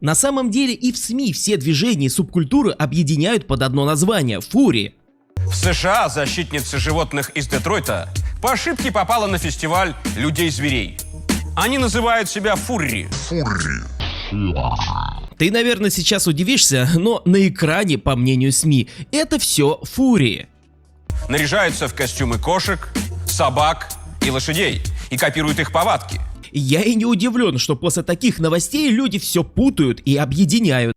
На самом деле и в СМИ все движения и субкультуры объединяют под одно название – фури. В США защитница животных из Детройта по ошибке попала на фестиваль людей-зверей. Они называют себя фурри. Ты, наверное, сейчас удивишься, но на экране, по мнению СМИ, это все фури. Наряжаются в костюмы кошек, собак и лошадей и копируют их повадки. Я и не удивлен, что после таких новостей люди все путают и объединяют.